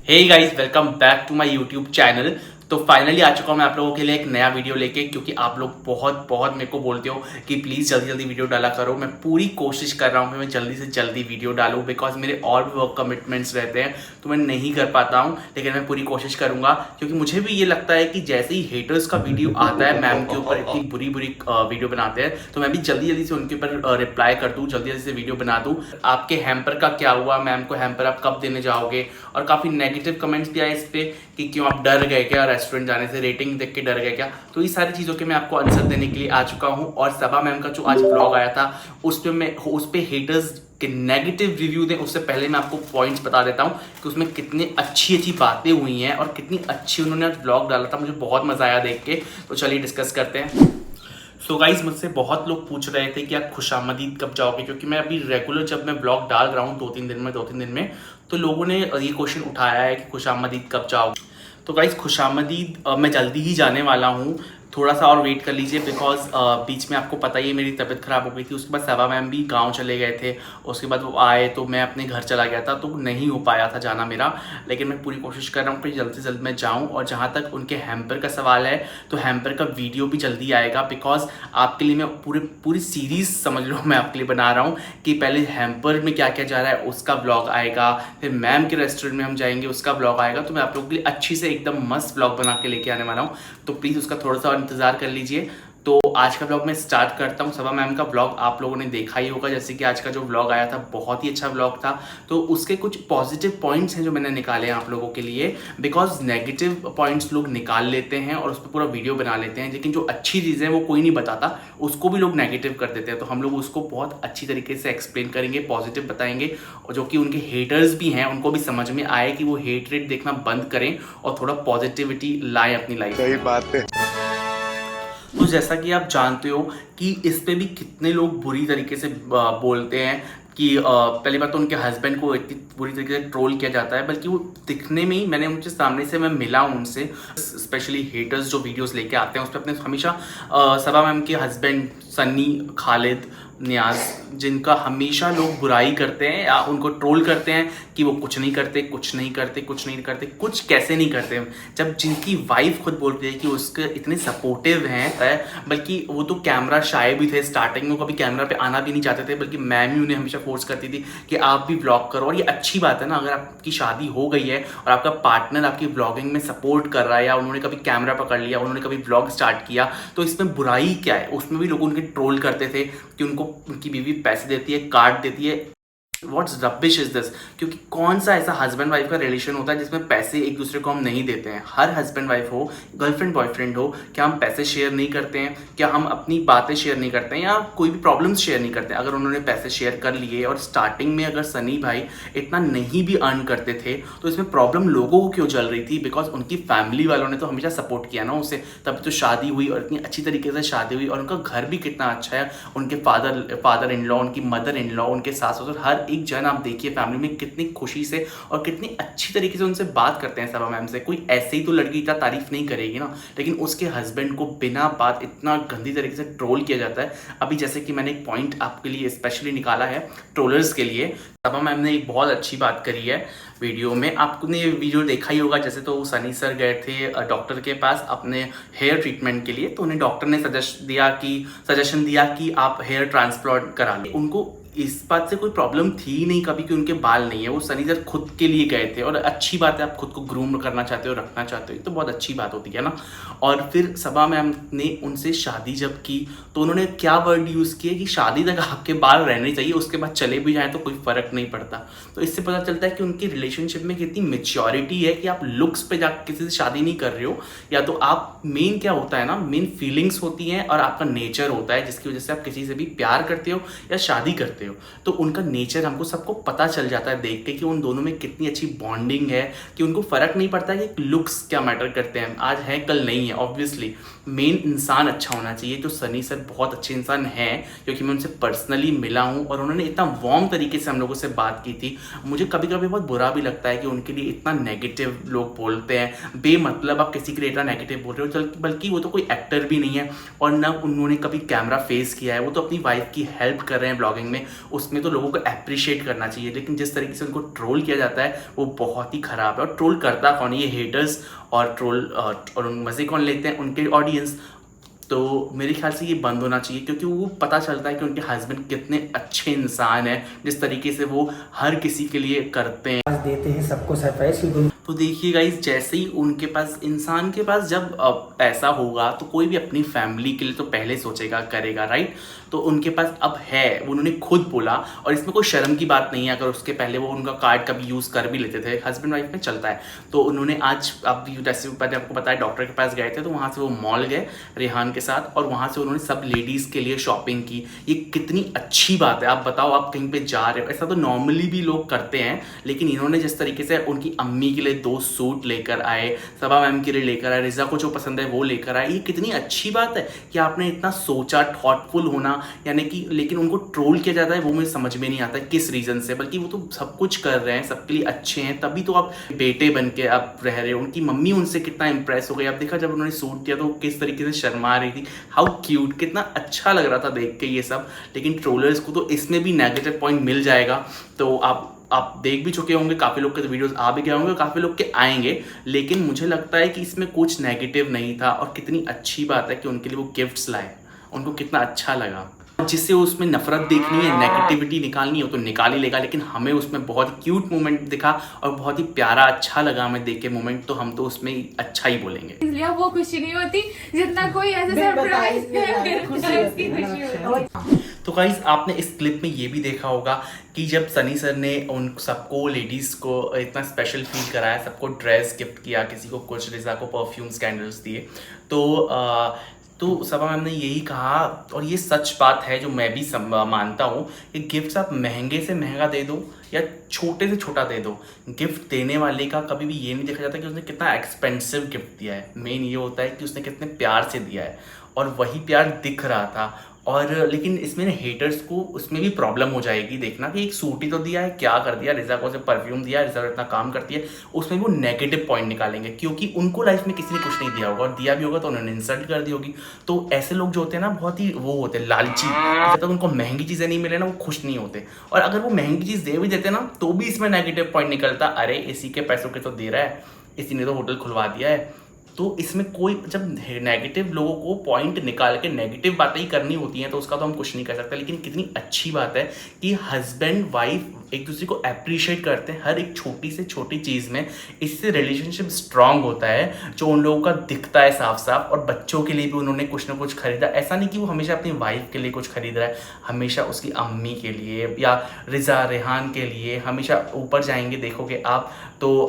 Hey guys, welcome back to my YouTube channel. तो finally आ चुका हूँ मैं आप लोगों के लिए एक नया वीडियो लेके, क्योंकि आप लोग बहुत बहुत मेरे को बोलते हो कि प्लीज़ जल्दी जल्दी वीडियो डाला करो। मैं पूरी कोशिश कर रहा हूँ कि मैं जल्दी से जल्दी वीडियो डालूँ, बिकॉज मेरे और भी वर्क कमिटमेंट्स रहते हैं तो मैं नहीं कर पाता हूँ, लेकिन मैं पूरी कोशिश करूँगा। क्योंकि मुझे भी ये लगता है कि जैसे ही हेटर्स का वीडियो आता है, मैम के ऊपर इतनी बुरी बुरी वीडियो बनाते हैं, तो मैं भी जल्दी जल्दी से उनके ऊपर रिप्लाई कर दूँ, जल्दी जल्दी से वीडियो बना दूँ। आपके हैम्पर का क्या हुआ, मैम को हैम्पर आप कब देने जाओगे, और काफ़ी नेगेटिव कमेंट्स भी आए इस पर कि क्यों आप डर गए क्या रेस्टोरेंट जाने से, रेटिंग देख के डर गए क्या। तो ये सारी चीज़ों के मैं आपको आंसर देने के लिए आ चुका हूँ। और सबा मैम का जो आज ब्लॉग आया था उस पे हेटर्स के नेगेटिव रिव्यू दें उससे पहले मैं आपको पॉइंट्स बता देता हूँ कि उसमें कितनी अच्छी अच्छी बातें हुई हैं और कितनी अच्छी उन्होंने आज ब्लॉग डाला था। मुझे बहुत मज़ा आया देख के। तो चलिए डिस्कस करते हैं। सो गाइज, मुझसे बहुत लोग पूछ रहे थे कि आप खुशामदीद कब जाओगे, क्योंकि मैं अभी रेगुलर जब मैं ब्लॉग डाल रहा हूँ दो तीन दिन में तो लोगों ने ये क्वेश्चन उठाया है कि खुशामदीद कब जाओगे। तो गाइज, खुशामदीद मैं जल्दी ही जाने वाला हूँ। थोड़ा सा और वेट कर लीजिए, बिकॉज बीच में आपको पता ही है मेरी तबीयत ख़राब हो गई थी। उसके बाद सबा मैम भी गांव चले गए थे, उसके बाद वो आए तो मैं अपने घर चला गया था, तो नहीं हो पाया था जाना मेरा। लेकिन मैं पूरी कोशिश कर रहा हूँ कि जल्द से जल्द मैं जाऊँ। और जहाँ तक उनके हैम्पर का सवाल है, तो हैम्पर का वीडियो भी जल्दी आएगा, बिकॉज आपके लिए मैं पूरी सीरीज़ समझ लो मैं आपके लिए बना रहा हूँ कि पहले हैम्पर में क्या क्या जा रहा है उसका ब्लॉग आएगा, फिर मैम के रेस्टोरेंट में हम जाएंगे उसका ब्लॉग आएगा। तो मैं आप लोगों के लिए अच्छी से एकदम मस्त ब्लॉग बना के लेके आने वाला हूँ, तो प्लीज़ उसका थोड़ा सा इंतज़ार कर लीजिए। तो आज का ब्लॉग मैं स्टार्ट करता हूँ। सबा मैम का ब्लॉग आप लोगों ने देखा ही होगा, जैसे कि आज का जो ब्लॉग आया था बहुत ही अच्छा ब्लॉग था। तो उसके कुछ पॉजिटिव पॉइंट्स हैं जो मैंने निकाले हैं आप लोगों के लिए, बिकॉज नेगेटिव पॉइंट्स लोग निकाल लेते हैं और उस पर पूरा वीडियो बना लेते हैं, लेकिन जो अच्छी चीज़ें हैं वो कोई नहीं बताता, उसको भी लोग नेगेटिव कर देते हैं। तो हम लोग उसको बहुत अच्छी तरीके से एक्सप्लेन करेंगे, पॉजिटिव बताएंगे, और जो कि उनके हेटर्स भी हैं उनको भी समझ में आए कि वो हेट रेट देखना बंद करें और थोड़ा पॉजिटिविटी लाएं अपनी लाइफ। सही बात है। तो जैसा कि आप जानते हो कि इस पे भी कितने लोग बुरी तरीके से बोलते हैं कि पहली बात तो उनके हस्बैंड को इतनी बुरी तरीके से ट्रोल किया जाता है, बल्कि वो दिखने में ही, मैंने उनके सामने से मैं मिला हूँ उनसे, स्पेशली हेटर्स जो वीडियोस लेके आते हैं उस पर अपने हमेशा सबा मैम के हस्बैंड सन्नी, खालिद, नियाज, जिनका हमेशा लोग बुराई करते हैं या उनको ट्रोल करते हैं कि वो कुछ नहीं करते, कुछ कैसे नहीं करते, जब जिनकी वाइफ खुद बोलती है कि उसके इतने सपोर्टिव हैं। बल्कि वो तो कैमरा शाय भी थे, स्टार्टिंग में कभी कैमरा पे आना भी नहीं चाहते थे, बल्कि मैम ही उन्हें हमेशा फोर्स करती थी कि आप भी व्लॉग करो। और ये अच्छी बात है ना, अगर आपकी शादी हो गई है और आपका पार्टनर आपकी व्लॉगिंग में सपोर्ट कर रहा है, या उन्होंने कभी कैमरा पकड़ लिया, उन्होंने कभी व्लॉग स्टार्ट किया, तो इसमें बुराई क्या है। उसमें भी लोग उनके ट्रोल करते थे कि उनकी बीवी पैसे देती है, कार्ड देती है। What's rubbish is this? क्योंकि कौन सा ऐसा हस्बैंड वाइफ का रिलेशन होता है जिसमें पैसे एक दूसरे को हम नहीं देते हैं। हर हस्बैंड वाइफ हो, गर्लफ्रेंड बॉयफ्रेंड हो, क्या हम पैसे शेयर नहीं करते हैं? क्या हम अपनी बातें शेयर नहीं करते हैं, या कोई भी प्रॉब्लम्स शेयर नहीं करते हैं? अगर उन्होंने पैसे शेयर कर लिए और स्टार्टिंग में अगर सनी भाई इतना नहीं भी अर्न करते थे, तो इसमें प्रॉब्लम लोगों को क्यों चल रही थी? बिकॉज उनकी फैमिली वालों ने तो हमेशा सपोर्ट किया ना उसे, तब तो शादी हुई और इतनी अच्छी तरीके से शादी हुई, और उनका घर भी कितना अच्छा है। उनके फादर इन लॉ, उनकी मदर इन लॉ, उनके सास ससुर, हर एक जन आप देखिए फैमिली में कितनी खुशी से और कितनी अच्छी तरीके से उनसे बात करते हैं सबा मैम से। कोई ऐसे ही तो लड़की का तारीफ नहीं करेगी ना, लेकिन उसके हस्बैंड को बिना बात इतना गंदी तरीके से ट्रोल किया जाता है। अभी जैसे कि मैंने एक पॉइंट आपके लिए स्पेशली निकाला है ट्रोलर्स के लिए। सबा मैम ने एक बहुत अच्छी बात करी है वीडियो में, आपने ये वीडियो देखा ही होगा। जैसे तो सनी सर गए थे डॉक्टर के पास अपने हेयर ट्रीटमेंट के लिए, तो उन्हें डॉक्टर ने सजेशन दिया कि आप हेयर ट्रांसप्लांट करा लें। उनको इस बात से कोई प्रॉब्लम थी ही नहीं कभी कि उनके बाल नहीं है। वो सनी सर खुद के लिए गए थे, और अच्छी बात है, आप खुद को ग्रूम करना चाहते हो, रखना चाहते हो, तो बहुत अच्छी बात होती है ना। और फिर सबा मैम ने उनसे शादी जब की तो उन्होंने क्या वर्ड यूज़ किए कि शादी तक आपके बाल रहने चाहिए, उसके बाद चले भी जाएँ तो कोई फ़र्क नहीं पड़ता। तो इससे पता चलता है कि उनकी रिलेशनशिप में कितनी मेच्योरिटी है कि आप लुक्स पे जाकर किसी से शादी नहीं कर रहे हो, या तो आप मेन क्या होता है ना, मेन फीलिंग्स होती हैं और आपका नेचर होता है, जिसकी वजह से आप किसी से भी प्यार करते हो या शादी करते हो। तो उनका नेचर हमको सबको पता चल जाता है देख के कि उन दोनों में कितनी अच्छी बॉन्डिंग है, कि उनको फर्क नहीं पड़ता है कि लुक्स क्या मैटर करते हैं, आज है कल नहीं है। ऑब्वियसली मेन इंसान अच्छा होना चाहिए। तो सनी सर बहुत अच्छे इंसान हैं, क्योंकि मैं उनसे पर्सनली मिला हूँ और उन्होंने इतना वार्म तरीके से हम लोगों से बात की थी। मुझे कभी कभी बहुत बुरा भी लगता है कि उनके लिए इतना नेगेटिव लोग बोलते हैं, बेमतलब आप किसी के लिए इतना नेगेटिव बोल रहे हो, बल्कि वो तो कोई एक्टर भी नहीं है और ना उन्होंने कभी कैमरा फेस किया है। वो तो अपनी वाइफ की हेल्प कर रहे हैं ब्लॉगिंग में, उसमें तो लोगों को अप्रिशिएट करना चाहिए, लेकिन जिस तरीके से उनको ट्रोल किया जाता है वो बहुत ही ख़राब है। और ट्रोल करता कौन है? ये हेटर्स, और ट्रोल और मज़े कौन लेते हैं? उनके ऑडियंस। तो मेरे ख्याल से ये बंद होना चाहिए, क्योंकि वो पता चलता है कि उनके हस्बैंड कितने अच्छे इंसान हैं, जिस तरीके से वो हर किसी के लिए करते हैं, देते हैं सबको सरप्राइज। तो देखिए गाइस, जैसे ही उनके पास, इंसान के पास जब पैसा होगा तो कोई भी अपनी फैमिली के लिए तो पहले सोचेगा, करेगा, राइट। तो उनके पास अब है, उन्होंने खुद बोला, और इसमें कोई शर्म की बात नहीं है अगर उसके पहले वो उनका कार्ड कभी यूज़ कर भी लेते थे, हस्बैंड वाइफ में चलता है। तो उन्होंने आज, अब जैसे मैंने आपको बताया, डॉक्टर के पास गए थे, तो वहाँ से वो मॉल गए रेहान के साथ, और वहाँ से उन्होंने सब लेडीज़ के लिए शॉपिंग की। ये कितनी अच्छी बात है। आप बताओ, आप कहीं पर जा रहे हो, ऐसा तो नॉर्मली भी लोग करते हैं, लेकिन इन्होंने जिस तरीके से उनकी अम्मी के लिए 2 सूट लेकर आए, सबा मैम के लिए लेकर आए, रिजा को जो पसंद है वो लेकर आए, ये कितनी अच्छी बात है कि आपने इतना सोचा, थॉटफुल होना, यानी कि। लेकिन उनको ट्रोल किया जाता है, वो मुझे समझ में नहीं आता किस रीजन से, बल्कि वो तो सब कुछ कर रहे हैं, सबके लिए अच्छे हैं, तभी तो आप बेटे बन के आप रह रहे हो। उनकी मम्मी उनसे कितना इंप्रेस हो गई, आप देखा जब उन्होंने सूट दिया तो किस तरीके से शर्मा रही थी, हाउ क्यूट, कितना अच्छा लग रहा था देख के ये सब। लेकिन ट्रोलर्स को तो इसमें भी नेगेटिव पॉइंट मिल जाएगा, तो आप देख भी चुके होंगे, काफ़ी लोग के तो वीडियोस आ भी गए होंगे, काफ़ी लोग के आएंगे, लेकिन मुझे लगता है कि इसमें कुछ नेगेटिव नहीं था। और कितनी अच्छी बात है कि उनके लिए वो गिफ्ट्स लाए, उनको कितना अच्छा लगा। जिससे उसमें नफरत देखनी है, नेगेटिविटी निकालनी है तो निकाल ही लेगा, लेकिन हमें उसमें बहुत ही क्यूट मोमेंट दिखा और बहुत ही प्यारा अच्छा लगा हमें देख के मोमेंट, तो हम तो उसमें अच्छा ही बोलेंगे। इसलिए वो खुशी नहीं होती जितना कोई ऐसे सरप्राइज तो गाइस, आपने इस क्लिप में ये भी देखा होगा कि जब सनी सर ने उन सबको, लेडीज़ को इतना स्पेशल फील कराया, सबको ड्रेस गिफ्ट किया, किसी को कुछ, रिजा को परफ्यूम्स, कैंडल्स दिए, तो सबा मैम ने यही कहा, और ये सच बात है जो मैं भी मानता हूँ, कि गिफ्ट्स आप महंगे से महंगा दे दो या छोटे से छोटा दे दो, गिफ्ट देने वाले का कभी भी ये नहीं देखा जाता कि उसने कितना एक्सपेंसिव गिफ्ट दिया है। मेन ये होता है कि उसने कितने प्यार से दिया है, और वही प्यार दिख रहा था। और लेकिन इसमें ना हेटर्स को उसमें भी प्रॉब्लम हो जाएगी, देखना कि एक सूट ही तो दिया है, क्या कर दिया, रिजा को उसे परफ्यूम दिया, रिजा इतना काम करती है, उसमें वो नेगेटिव पॉइंट निकालेंगे, क्योंकि उनको लाइफ में किसी ने कुछ नहीं दिया होगा, और दिया भी होगा तो उन्होंने इंसल्ट कर दी होगी। तो ऐसे लोग जो होते हैं ना, बहुत ही वो होते हैं लालची, जब तक उनको महंगी चीज़ें नहीं मिले ना वो खुश नहीं होते, और अगर वो महंगी चीज़ दे भी देते ना तो भी इसमें नेगेटिव पॉइंट निकलता, अरे इसी के पैसों के तो दे रहा है, इसी ने तो होटल खुलवा दिया है। तो इसमें कोई, जब नेगेटिव लोगों को पॉइंट निकाल के नेगेटिव बातें ही करनी होती हैं तो उसका तो हम कुछ नहीं कर सकते। लेकिन कितनी अच्छी बात है कि हस्बैंड वाइफ एक दूसरे को अप्रिशिएट करते हैं हर एक छोटी से छोटी चीज़ में, इससे रिलेशनशिप स्ट्रांग होता है, जो उन लोगों का दिखता है साफ साफ। और बच्चों के लिए भी उन्होंने कुछ ना कुछ खरीदा, ऐसा नहीं कि वो हमेशा अपनी वाइफ के लिए कुछ खरीद रहा है, हमेशा उसकी अम्मी के लिए या रिजा, रेहान के लिए। हमेशा ऊपर जाएंगे देखोगे आप तो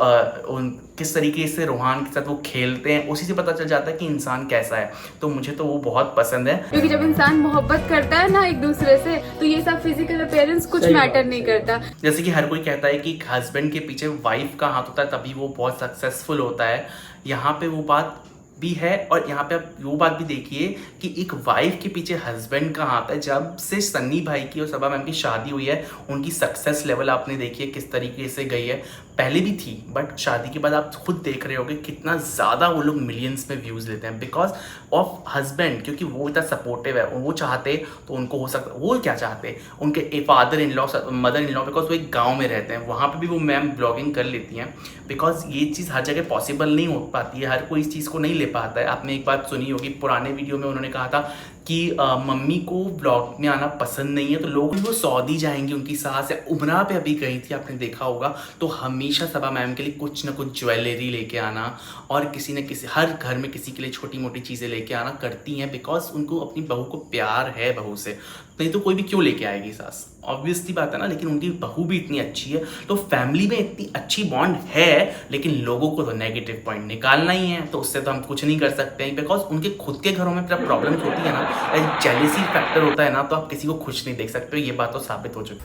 किस तरीके से रोहान के साथ वो खेलते हैं, उसी से पता चल जाता है कि इंसान कैसा है। तो मुझे तो वो बहुत पसंद है, क्योंकि जब इंसान मोहब्बत करता है ना एक दूसरे से, तो ये सब फिजिकल अपीयरेंस कुछ मैटर नहीं करता। जैसे कि हर कोई कहता है कि हस्बैंड के पीछे वाइफ का हाथ होता है तभी वो बहुत सक्सेसफुल होता है, यहाँ पे वो बात भी है। और यहाँ पे आप वो बात भी देखिए कि एक वाइफ के पीछे हस्बैंड का हाथ है। जब से सन्नी भाई की और सबा मैम की शादी हुई है, उनकी सक्सेस लेवल आपने देखिए किस तरीके से गई है। पहले भी थी, बट शादी के बाद आप खुद देख रहे होगे कितना ज़्यादा वो लोग मिलियंस में व्यूज़ लेते हैं, बिकॉज ऑफ हस्बैंड, क्योंकि वो इतना सपोर्टिव है। वो चाहते तो उनको हो सकता, वो क्या चाहते, उनके father in law, mother in law, because वो एक गाँव में रहते हैं, वहाँ पर भी वो मैम ब्लॉगिंग कर लेती हैं, बिकॉज ये चीज़ हर जगह पॉसिबल नहीं हो पाती है, हर कोई इस चीज़ को नहीं ले पाता है। आपने एक बात सुनी होगी, पुराने वीडियो में उन्होंने कहा था कि मम्मी को ब्लॉग में आना पसंद नहीं है, तो लोग वो सऊदी जाएंगे, उनकी सास या उमरा पे अभी गई थी, आपने देखा होगा, तो हमेशा सबा मैम के लिए कुछ ना कुछ ज्वेलरी लेके आना और किसी न किसी, हर घर में किसी के लिए छोटी मोटी चीज़ें लेके आना करती हैं, बिकॉज उनको अपनी बहू को प्यार है बहू से, नहीं तो कोई भी क्यों लेके आएगी सास, ऑब्वियसली बात है ना। लेकिन उनकी बहू भी इतनी अच्छी है, तो फैमिली में इतनी अच्छी बॉन्ड है, लेकिन लोगों को तो नेगेटिव पॉइंट निकालना ही है, तो उससे तो हम कुछ नहीं कर सकते हैं, बिकॉज उनके खुद के घरों में जब प्रॉब्लम्स होती है ना, जेलेसी फैक्टर होता है ना, तो आप किसी को खुश नहीं देख सकते हो, ये बात तो साबित हो चुकी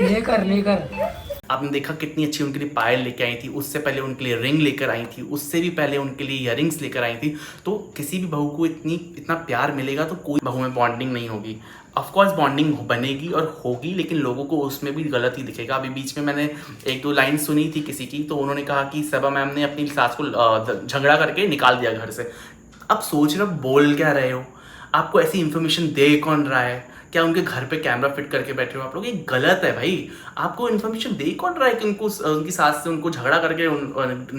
लेकर आपने देखा कितनी अच्छी उनके लिए पायल लेके आई थी, उससे पहले उनके लिए रिंग लेकर आई थी, उससे भी पहले उनके लिए इयररिंग्स लेकर आई थी। तो किसी भी बहू को इतना प्यार मिलेगा तो कोई बहू में बॉन्डिंग नहीं होगी। ऑफकोर्स बॉन्डिंग बनेगी और होगी, लेकिन लोगों को उसमें भी गलत ही दिखेगा। अभी बीच में मैंने 1-2 लाइन सुनी थी किसी की, तो उन्होंने कहा कि सबा मैम ने अपनी सास को झगड़ा करके निकाल दिया घर से। अब सोच रहे हो बोल क्या रहे हो, आपको ऐसी इन्फॉर्मेशन दे कौन रहा है? क्या उनके घर पे कैमरा फिट करके बैठे हो आप लोग? ये गलत है भाई। आपको इन्फॉर्मेशन दे कौन रहा है कि उनको उनकी सास से उनको झगड़ा करके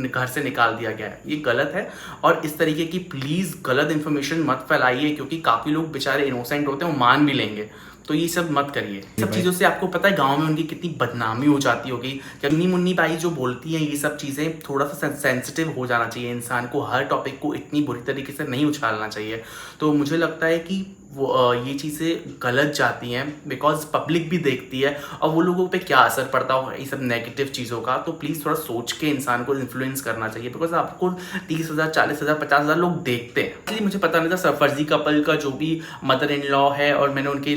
घर से निकाल दिया गया है? ये गलत है। और इस तरीके की प्लीज़ गलत इन्फॉर्मेशन मत फैलाइए, क्योंकि काफ़ी लोग बेचारे इनोसेंट होते हैं, वो मान भी लेंगे। तो ये सब मत करिए। सब चीज़ों से आपको पता है गांव में उनकी कितनी बदनामी हो जाती होगी। चन्नी मुन्नी बाई जो बोलती हैं, ये सब चीज़ें थोड़ा सा सेंसिटिव हो जाना चाहिए इंसान को। हर टॉपिक को इतनी बुरी तरीके से नहीं उछालना चाहिए। तो मुझे लगता है कि वो ये चीज़ें गलत जाती हैं, बिकॉज पब्लिक भी देखती है और वो लोगों पे क्या असर पड़ता हो ये सब नेगेटिव चीज़ों का। तो प्लीज़ थोड़ा सोच के इंसान को इन्फ्लुएंस करना चाहिए, बिकॉज आपको 30,000 40,000 50,000 लोग देखते हैं। इसलिए मुझे पता नहीं था फर्जी कपल का जो भी मदर इन लॉ है, और मैंने उनके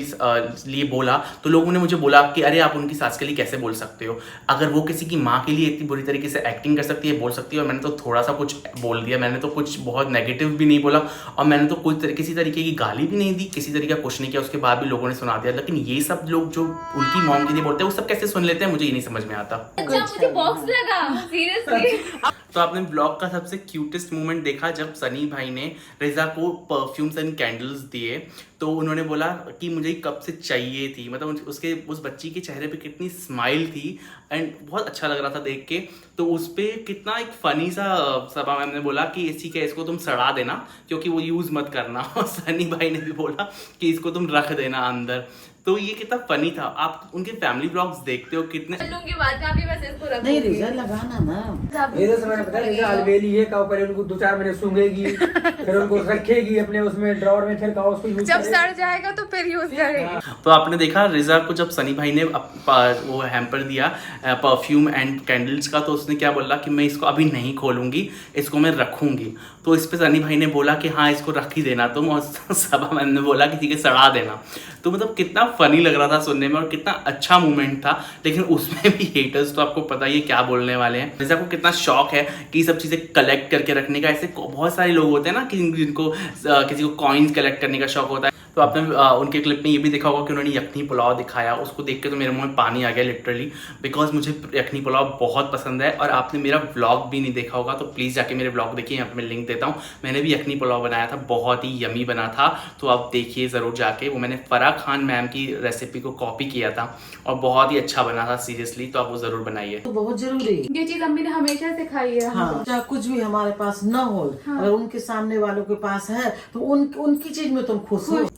लिए बोला तो लोगों ने मुझे बोला कि अरे आप उनकी सास के लिए कैसे बोल सकते हो? अगर वो किसी की माँ के लिए इतनी बुरी तरीके से एक्टिंग कर सकती है, बोल सकती है। और मैंने तो थोड़ा सा कुछ बोल दिया, मैंने तो कुछ बहुत नेगेटिव भी नहीं बोला, और मैंने तो किसी तरीके की गाली भी नहीं दी, किसी तरीके का कुछ नहीं किया। उसके बाद भी लोगों ने सुना दिया। लेकिन ये सब लोग जो उनकी मॉम के लिए बोलते हैं, वो सब कैसे सुन लेते हैं, मुझे ये नहीं समझ में आता। अच्छा, मुझे बॉक्स लगा सीरियसली। तो आपने ब्लॉग का सबसे क्यूटेस्ट मोमेंट देखा जब सनी भाई ने रिजा को परफ्यूम्स एंड कैंडल्स दिए। तो उन्होंने बोला कि मुझे कब से चाहिए थी, मतलब उसके उस बच्ची के चेहरे पे कितनी स्माइल थी, एंड बहुत अच्छा लग रहा था देख के। तो उस पर कितना एक फनी सा सभा मैम ने बोला कि इसी के इसको तुम सड़ा देना, क्योंकि वो यूज़ मत करना। और सनी भाई ने भी बोला कि इसको तुम रख देना अंदर। तो ये कितना फनी था। आप उनके फैमिली ब्लॉग्स देखते हो कितने। लूंगी बात का भी, बस इसको रख नहीं रिजा लगाना ना। मेरे से मैंने बताया रिजा अलबेली है, कहो पहले उनको 2-4 महीने सूंघेगी, फिर उनको रखेगी अपने उसमें ड्रॉअर में, फिर कहो उसको यूज जब सड़ जाएगा तो फिर यूज करेगी। तो आपने देखा रिजा को जब सनी भाई ने वो हैम्पर दिया परफ्यूम एंड कैंडल्स का, तो उसने क्या बोला कि मैं इसको अभी नहीं खोलूंगी, इसको मैं रखूंगी। तो इस पे सनी भाई ने बोला कि हाँ इसको रख ही देना तुम, और सभा मैम ने बोला कि ठीक है सड़ा देना। तो मतलब कितना फनी लग रहा था सुनने में, और कितना अच्छा मोमेंट था। लेकिन उसमें भी हेटर्स तो आपको पता ही है क्या बोलने वाले हैं। रिजा को कितना शौक है कि ये सब चीज़ें कलेक्ट करके रखने का। ऐसे बहुत सारे लोग होते हैं ना कि जिनको किसी को कॉइन्स कलेक्ट करने का शौक होता है। तो आपने उनके क्लिप में ये भी देखा होगा कि उन्होंने यखनी पुलाव दिखाया। उसको देख के तो मेरे मुंह में पानी आ गया लिटरली, बिकॉज मुझे यखनी पुलाव बहुत पसंद है। और आपने मेरा व्लॉग भी नहीं देखा होगा तो प्लीज़ जाके मेरे व्लॉग देखिए, यहाँ पे मैं लिंक देता हूँ। मैंने भी यखनी पुलाव बनाया था, बहुत ही यमी बना था। तो आप देखिए ज़रूर जाके। वो मैंने फराह खान मैम की रेसिपी को कॉपी किया था और बहुत ही अच्छा बना था सीरियसली। तो आप वो ज़रूर बनाइए, तो बहुत जरूरी है। ये चीज अम्मी ने हमेशा सिखाई है। हाँ, चाहे कुछ भी हमारे पास न हो, अगर उनके सामने वालों के पास है तो उनकी चीज में तुम खुश हो।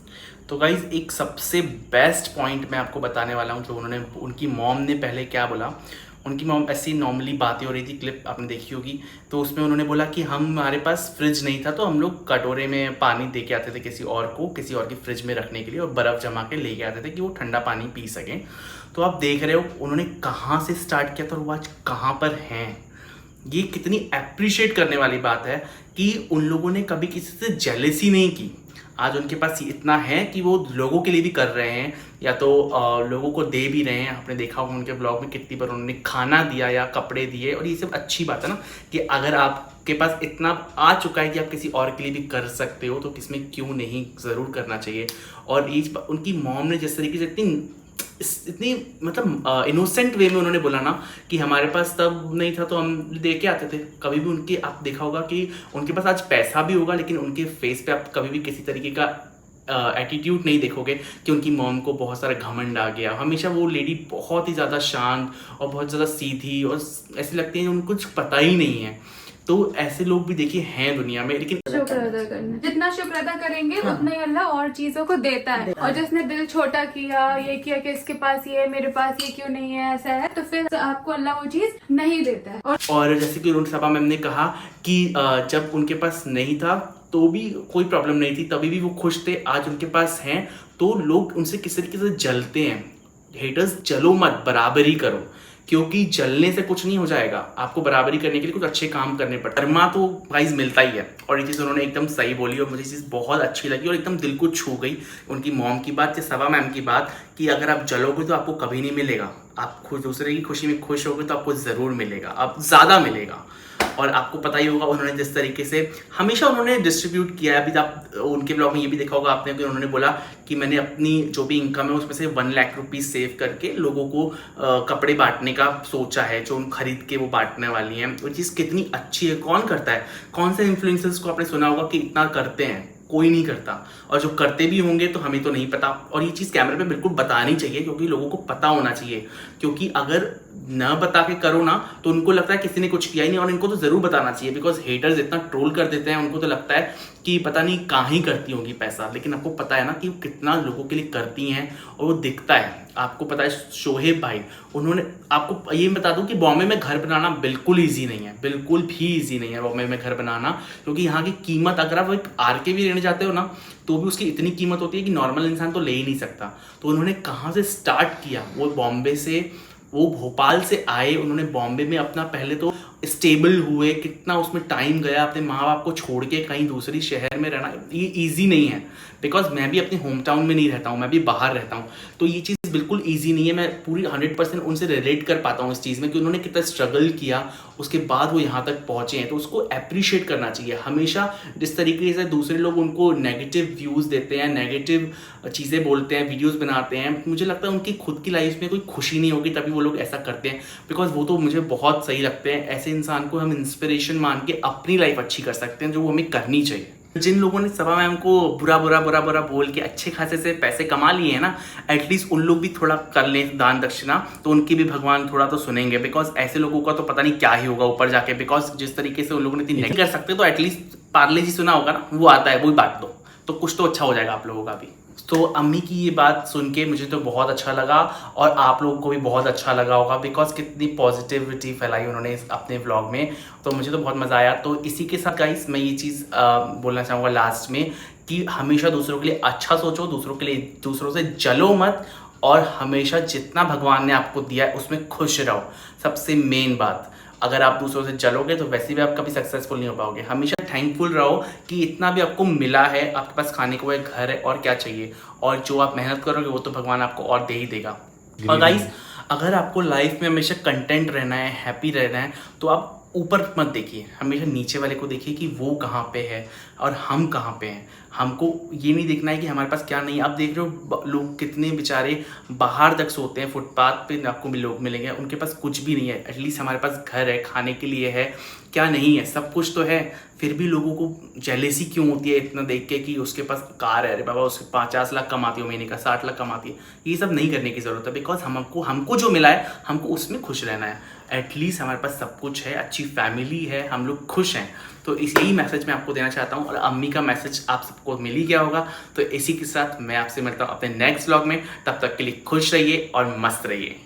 तो गाइज एक सबसे बेस्ट पॉइंट मैं आपको बताने वाला हूँ, जो उनकी मॉम ने पहले क्या बोला। उनकी मॉम ऐसी नॉर्मली बातें हो रही थी, क्लिप आपने देखी होगी। तो उसमें उन्होंने बोला कि हमारे पास फ्रिज नहीं था, तो हम लोग कटोरे में पानी दे के आते थे किसी और की फ्रिज में रखने के लिए, और बर्फ़ जमा के लेके आते थे कि वो ठंडा पानी पी सकें। तो आप देख रहे हो उन्होंने कहाँ से स्टार्ट किया था और वो आज कहाँ पर हैं। ये कितनी अप्रिशिएट करने वाली बात है कि उन लोगों ने कभी किसी से जेलसी नहीं की। आज उनके पास इतना है कि वो लोगों के लिए भी कर रहे हैं, या तो लोगों को दे भी रहे हैं। आपने देखा होगा उनके ब्लॉग में कितनी बार उन्होंने खाना दिया या कपड़े दिए। और ये सब अच्छी बात है ना, कि अगर आपके पास इतना आ चुका है कि आप किसी और के लिए भी कर सकते हो, तो किसमें क्यों नहीं, ज़रूर करना चाहिए। और ये उनकी मॉम ने जिस तरीके से इतनी मतलब इनोसेंट वे में उन्होंने बोला ना कि हमारे पास तब नहीं था तो हम दे के आते थे। कभी भी उनके आप देखा होगा कि उनके पास आज पैसा भी होगा, लेकिन उनके फेस पे आप कभी भी किसी तरीके का एटीट्यूड नहीं देखोगे कि उनकी मॉम को बहुत सारा घमंड आ गया। हमेशा वो लेडी बहुत ही ज़्यादा शांत और बहुत ज़्यादा सीधी और ऐसी लगती है उनको कुछ पता ही नहीं है। तो ऐसे लोग भी देखिए हैं दुनिया में। लेकिन शुक्र अदा करना, जितना शुक्र अदा करेंगे उतना ही अल्लाह और चीजों को देता है। और जिसने दिल छोटा किया, ये किया कि इसके पास ये है, मेरे पास ये क्यों नहीं है, ऐसा है, तो फिर आपको अल्लाह वो चीज नहीं देता है। और जैसे कि उन्होंने सभा मैम ने कहा कि जब उनके पास नहीं था तो भी कोई प्रॉब्लम नहीं थी, तभी भी वो खुश थे। आज उनके पास हैं तो लोग उनसे किस तरीके से जलते हैं। हेटर्स जलो मत, बराबरी करो, क्योंकि जलने से कुछ नहीं हो जाएगा। आपको बराबरी करने के लिए कुछ अच्छे काम करने पड़ते हैं। कर्मा तो गाइस मिलता ही है। और ये चीज़ उन्होंने एकदम सही बोली और मुझे चीज़ बहुत अच्छी लगी और एकदम दिल को छू गई। उनकी मॉम की बात या सभा मैम की बात कि अगर आप जलोगे तो आपको कभी नहीं मिलेगा। आप खुद दूसरे की खुशी में खुश होगे तो आपको ज़रूर मिलेगा, अब ज़्यादा मिलेगा। और आपको पता ही होगा उन्होंने जिस तरीके से हमेशा उन्होंने डिस्ट्रीब्यूट किया है। अभी आप उनके ब्लॉग में ये भी देखा होगा आपने कि उन्होंने बोला कि मैंने अपनी जो भी इनकम है उसमें से 1 लाख रुपीज़ सेव करके लोगों को कपड़े बांटने का सोचा है, जो उन खरीद के वो बांटने वाली हैं। वो चीज़ कितनी अच्छी है। कौन करता है? कौन से इन्फ्लुएंसर्स को आपने सुना होगा कि इतना करते हैं? कोई नहीं करता, और जो करते भी होंगे तो हमें तो नहीं पता। और ये चीज़ कैमरे पे बिल्कुल बतानी चाहिए, क्योंकि लोगों को पता होना चाहिए, क्योंकि अगर न बता के करो ना तो उनको लगता है किसी ने कुछ किया ही नहीं, और इनको तो ज़रूर बताना चाहिए, बिकॉज हेटर्स इतना ट्रोल कर देते हैं, उनको तो लगता है कि पता नहीं कहाँ ही करती होंगी पैसा, लेकिन आपको पता है ना कि वो कितना लोगों के लिए करती हैं और वो दिखता है। आपको पता है शोहेब भाई, उन्होंने, आपको ये बता दूं कि बॉम्बे में घर बनाना बिल्कुल ईजी नहीं है, बिल्कुल भी ईजी नहीं है बॉम्बे में घर बनाना, क्योंकि यहाँ की कीमत, अगर आप एक आरके भी रहने जाते हो ना तो भी उसकी इतनी कीमत होती है कि नॉर्मल इंसान तो ले ही नहीं सकता। तो उन्होंने कहाँ से स्टार्ट किया, वो बॉम्बे से, वो भोपाल से आए, उन्होंने बॉम्बे में अपना पहले तो स्टेबल हुए, कितना उसमें टाइम गया अपने माँ बाप को छोड़ के कहीं दूसरी शहर में रहना, ये ईजी नहीं है। बिकॉज मैं भी अपने होम टाउन में नहीं रहता हूँ, मैं भी बाहर रहता हूँ, तो ये चीज़ बिल्कुल ईजी नहीं है। मैं पूरी 100% उनसे रिलेट कर पाता हूँ इस चीज़ में कि उन्होंने कितना स्ट्रगल किया, उसके बाद वो यहाँ तक पहुँचे हैं, तो उसको अप्रिशिएट करना चाहिए। हमेशा जिस तरीके से दूसरे लोग उनको नेगेटिव व्यूज़ देते हैं, नेगेटिव चीज़ें बोलते हैं, वीडियोज़ बनाते हैं, मुझे लगता है उनकी खुद की लाइफ में कोई खुशी नहीं होगी तभी वो लोग ऐसा करते हैं। बिकॉज वो तो मुझे बहुत सही लगते हैं, ऐसे इंसान को हम इंस्पिरेशन मान के अपनी लाइफ अच्छी कर सकते हैं, जो हमें करनी चाहिए। जिन लोगों ने सभा मैम को बुरा बोल के अच्छे खासे से पैसे कमा लिए हैं ना, एटलीस्ट उन लोग भी थोड़ा कर लें दान दक्षिणा, तो उनकी भी भगवान थोड़ा तो सुनेंगे। बिकॉज ऐसे लोगों का तो पता नहीं क्या ही होगा ऊपर जाके, बिकॉज जिस तरीके से उन लोगों ने इतनी नहीं कर सकते, तो एटलीस्ट पार्ले जी सुना होगा ना, वो आता है, वो बात दो तो कुछ तो अच्छा हो जाएगा आप लोगों का भी। तो अम्मी की ये बात सुन के मुझे तो बहुत अच्छा लगा, और आप लोगों को भी बहुत अच्छा लगा होगा, बिकॉज कितनी पॉजिटिविटी फैलाई उन्होंने अपने व्लॉग में, तो मुझे तो बहुत मज़ा आया। तो इसी के साथ गाइस मैं ये चीज़ बोलना चाहूँगा लास्ट में कि हमेशा दूसरों के लिए अच्छा सोचो, दूसरों से जलो मत, और हमेशा जितना भगवान ने आपको दिया है उसमें खुश रहो। सबसे मेन बात, अगर आप दूसरों से जलोगे तो वैसे भी आप कभी सक्सेसफुल नहीं हो पाओगे। हमेशा थैंकफुल रहो कि इतना भी आपको मिला है, आपके पास खाने को एक घर है, और क्या चाहिए, और जो आप मेहनत करोगे वो तो भगवान आपको और दे ही देगा। और गाइस, अगर आपको लाइफ में हमेशा कंटेंट रहना है, हैप्पी रहना है, तो आप ऊपर मत देखिए, हमेशा नीचे वाले को देखिए कि वो कहाँ पे है और हम कहाँ पे हैं। हमको ये नहीं देखना है कि हमारे पास क्या नहीं है। आप देख रहे हो लोग कितने बेचारे बाहर तक सोते हैं, फुटपाथ पे आपको भी लोग मिलेंगे, उनके पास कुछ भी नहीं है। एटलीस्ट हमारे पास घर है, खाने के लिए है, क्या नहीं है, सब कुछ तो है, फिर भी लोगों को जेलेसी क्यों होती है इतना देख के कि उसके पास कार है, अरे बाबा उसके 50 लाख कमाती हो महीने का, 60 लाख कमाती है। ये सब नहीं करने की ज़रूरत है, बिकॉज हमको जो मिला है हमको उसमें खुश रहना है। एटलीस्ट हमारे पास सब कुछ है, अच्छी फैमिली है, हम लोग खुश हैं। तो यही मैसेज मैं आपको देना चाहता हूँ, और अम्मी का मैसेज आप सबको मिल ही गया होगा। तो इसी के साथ मैं आपसे मिलता हूँ अपने नेक्स्ट व्लॉग में, तब तक के लिए खुश रहिए और मस्त रहिए।